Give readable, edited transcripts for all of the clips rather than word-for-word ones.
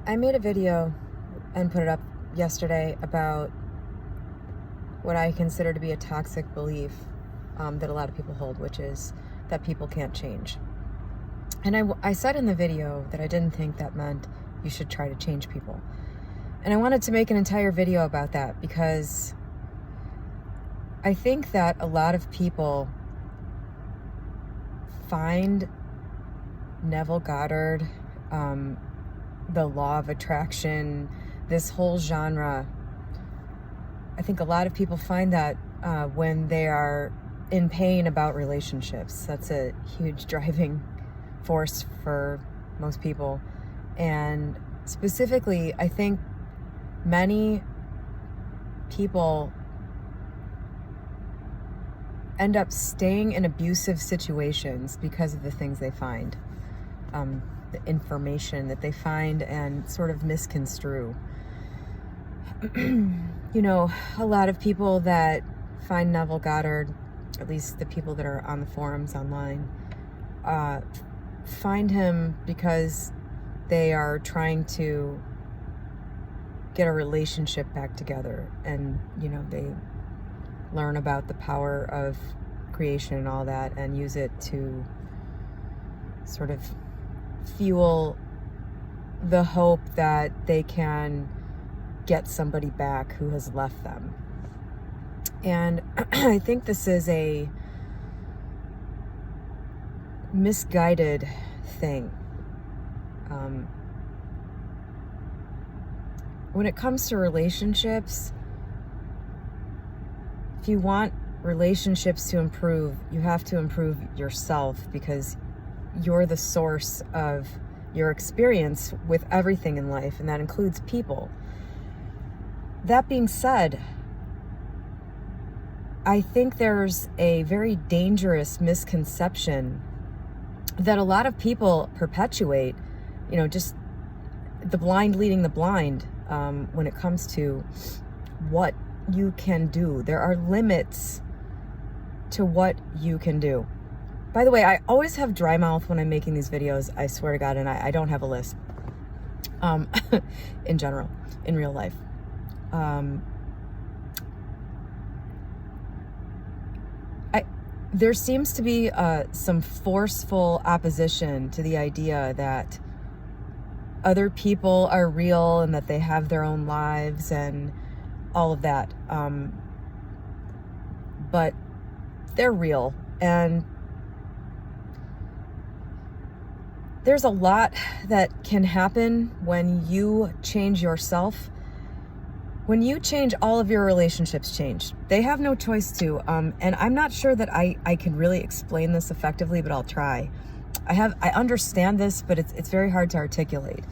I made a video and put it up yesterday about what I consider to be a toxic belief that a lot of people hold, which is that people can't change. And I said in the video that I didn't think that meant you should try to change people. And I wanted to make an entire video about that because I think that a lot of people find Neville Goddard, the law of attraction, this whole genre. I think a lot of people find that when they are in pain about relationships. That's a huge driving force for most people. And specifically, I think many people end up staying in abusive situations because of the things they find, the information that they find and sort of misconstrue. A lot of people that find Neville Goddard, at least the people that are on the forums online, find him because they are trying to get a relationship back together, and they learn about the power of creation and all that and use it to sort of fuel the hope that they can get somebody back who has left them. And I think this is a misguided thing. When it comes to relationships, if you want relationships to improve, you have to improve yourself, because you're the source of your experience with everything in life, and that includes people. That being said, I think there's a very dangerous misconception that a lot of people perpetuate, just the blind leading the blind when it comes to what you can do. There are limits to what you can do. By the way, I always have dry mouth when I'm making these videos, I swear to God, and I don't have a list in general, in real life. There seems to be some forceful opposition to the idea that other people are real and that they have their own lives and all of that. But they're real, and there's a lot that can happen when you change yourself. When you change, all of your relationships change. They have no choice to. And I'm not sure that I can really explain this effectively, but I'll try. I understand this, but it's very hard to articulate.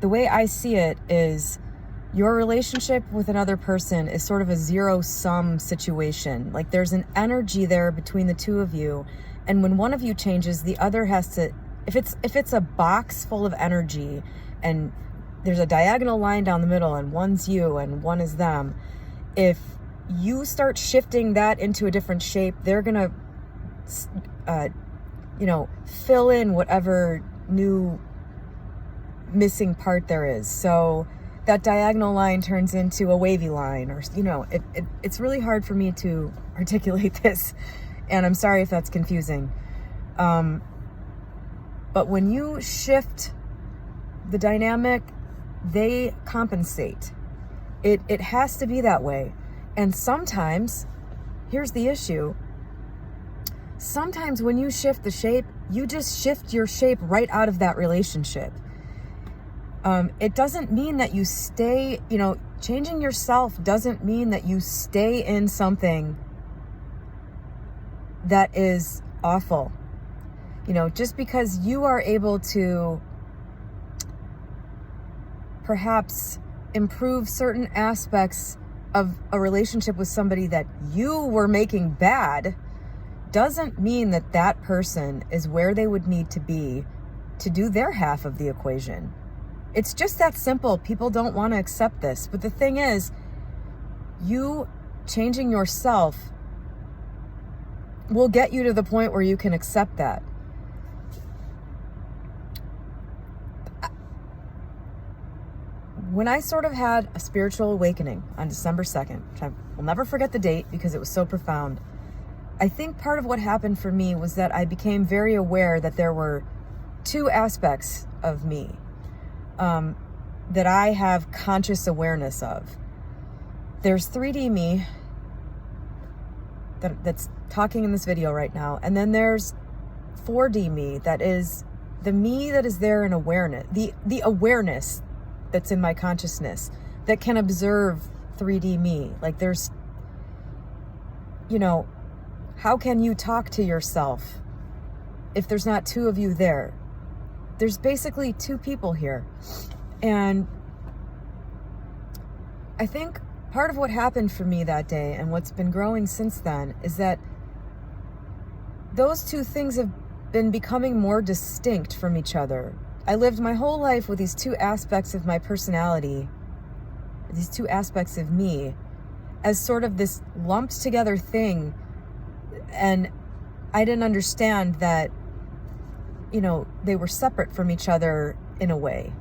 The way I see it is your relationship with another person is sort of a zero-sum situation. Like, there's an energy there between the two of you, and when one of you changes, the other has to. If it's a box full of energy and there's a diagonal line down the middle and one's you and one is them, if you start shifting that into a different shape, they're gonna fill in whatever new missing part there is. So that diagonal line turns into a wavy line, or it's really hard for me to articulate this, and I'm sorry if that's confusing. But when you shift the dynamic, they compensate. It has to be that way. And sometimes, here's the issue. Sometimes when you shift the shape, you just shift your shape right out of that relationship. It doesn't mean that you stay, changing yourself doesn't mean that you stay in something that is awful. Just because you are able to perhaps improve certain aspects of a relationship with somebody that you were making bad, doesn't mean that that person is where they would need to be to do their half of the equation. It's just that simple. People don't want to accept this. But the thing is, you changing yourself will get you to the point where you can accept that. when I sort of had a spiritual awakening on December 2nd, which I will never forget the date because it was so profound, I think part of what happened for me was that I became very aware that there were two aspects of me that I have conscious awareness of. There's 3D me that's talking in this video right now, and then there's 4D me, that is the me that is there in awareness, the awareness that's in my consciousness that can observe 3D me. Like there's, you know, how can you talk to yourself if there's not two of you there? There's basically two people here. And I think part of what happened for me that day and what's been growing since then is that those two things have been becoming more distinct from each other. I lived my whole life with these two aspects of my personality, these two aspects of me, as sort of this lumped together thing. And I didn't understand that, you know, they were separate from each other in a way.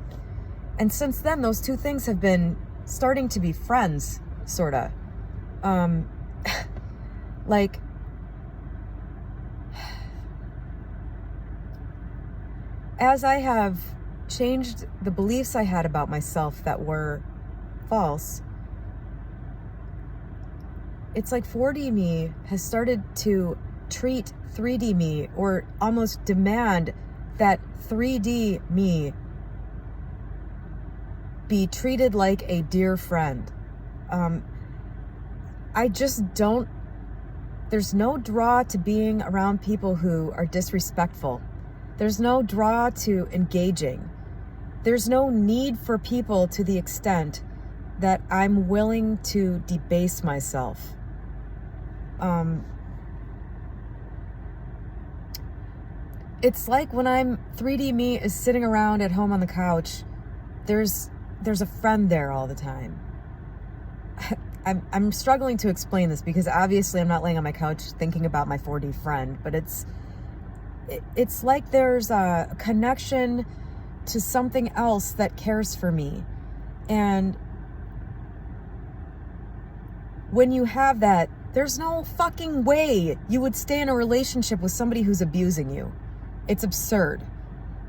And since then, those two things have been starting to be friends, sort of. Like, as I have changed the beliefs I had about myself that were false, it's like 4D me has started to treat 3D me, or almost demand that 3D me be treated like a dear friend. I just don't, there's no draw to being around people who are disrespectful. There's no draw to engaging. There's no need for people to the extent that I'm willing to debase myself. It's like when 3D me is sitting around at home on the couch, there's a friend there all the time. I'm struggling to explain this because obviously I'm not laying on my couch thinking about my 4D friend, but it's like there's a connection to something else that cares for me. And when you have that, there's no fucking way you would stay in a relationship with somebody who's abusing you. It's absurd.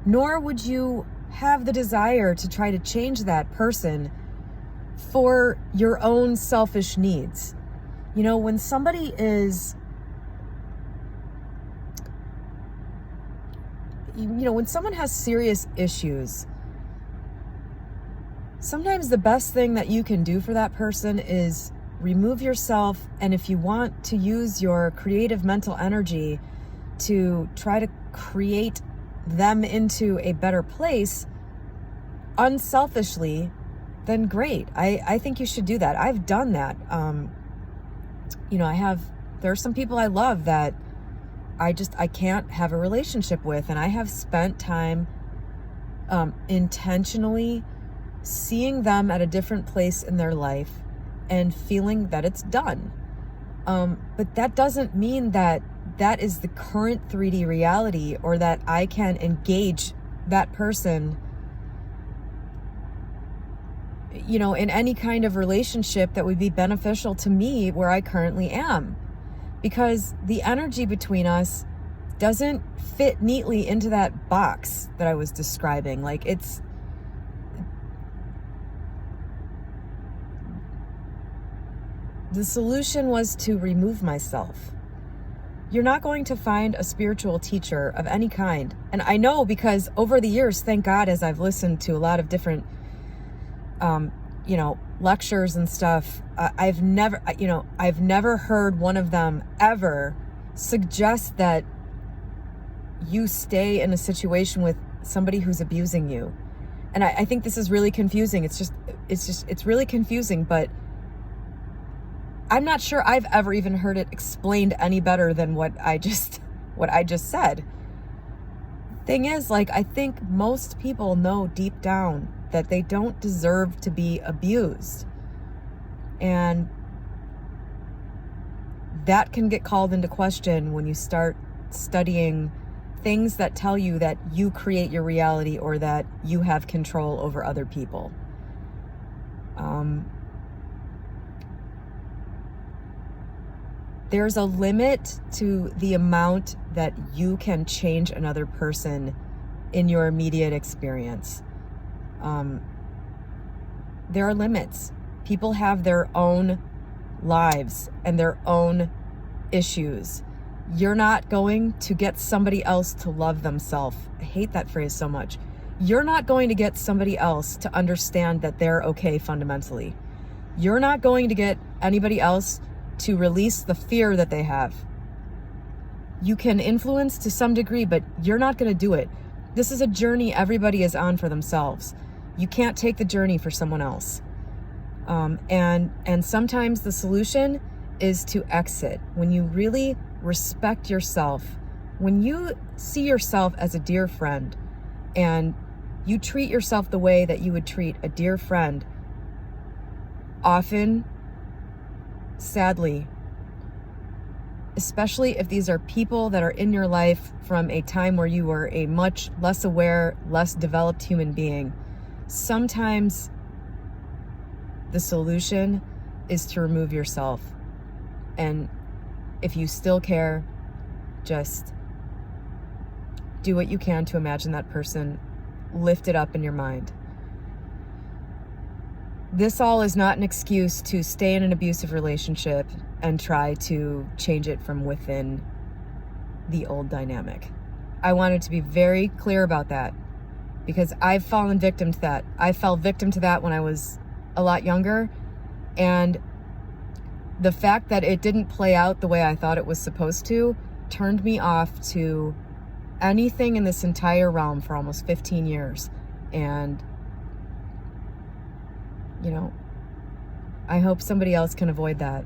Nor would you have the desire to try to change that person for your own selfish needs. You know, when somebody is, when someone has serious issues, sometimes the best thing that you can do for that person is remove yourself. And if you want to use your creative mental energy to try to create them into a better place unselfishly, then great. I think you should do that. I've done that. There are some people I love that I can't have a relationship with, and I have spent time intentionally seeing them at a different place in their life and feeling that it's done. But that doesn't mean that is the current 3D reality, or that I can engage that person, in any kind of relationship that would be beneficial to me where I currently am. Because the energy between us doesn't fit neatly into that box that I was describing. Like, the solution was to remove myself. You're not going to find a spiritual teacher of any kind. And I know, because over the years, thank God, as I've listened to a lot of different lectures and stuff, I've never heard one of them ever suggest that you stay in a situation with somebody who's abusing you. And I think this is really confusing. It's really confusing, but I'm not sure I've ever even heard it explained any better than what I just said. Thing is, I think most people know deep down that they don't deserve to be abused. And that can get called into question when you start studying things that tell you that you create your reality, or that you have control over other people. There's a limit to the amount that you can change another person in your immediate experience. There are limits. People have their own lives and their own issues. You're not going to get somebody else to love themselves. I hate that phrase so much. You're not going to get somebody else to understand that they're okay fundamentally. You're not going to get anybody else to release the fear that they have. You can influence to some degree, but you're not going to do it. This is a journey everybody is on for themselves. You can't take the journey for someone else. And sometimes the solution is to exit. When you really respect yourself, when you see yourself as a dear friend and you treat yourself the way that you would treat a dear friend, often, sadly, especially if these are people that are in your life from a time where you were a much less aware, less developed human being, sometimes the solution is to remove yourself. And if you still care, just do what you can to imagine that person, lift it up in your mind. This all is not an excuse to stay in an abusive relationship and try to change it from within the old dynamic. I wanted to be very clear about that because I've fallen victim to that. I fell victim to that when I was a lot younger, and the fact that it didn't play out the way I thought it was supposed to turned me off to anything in this entire realm for almost 15 years. And I hope somebody else can avoid that.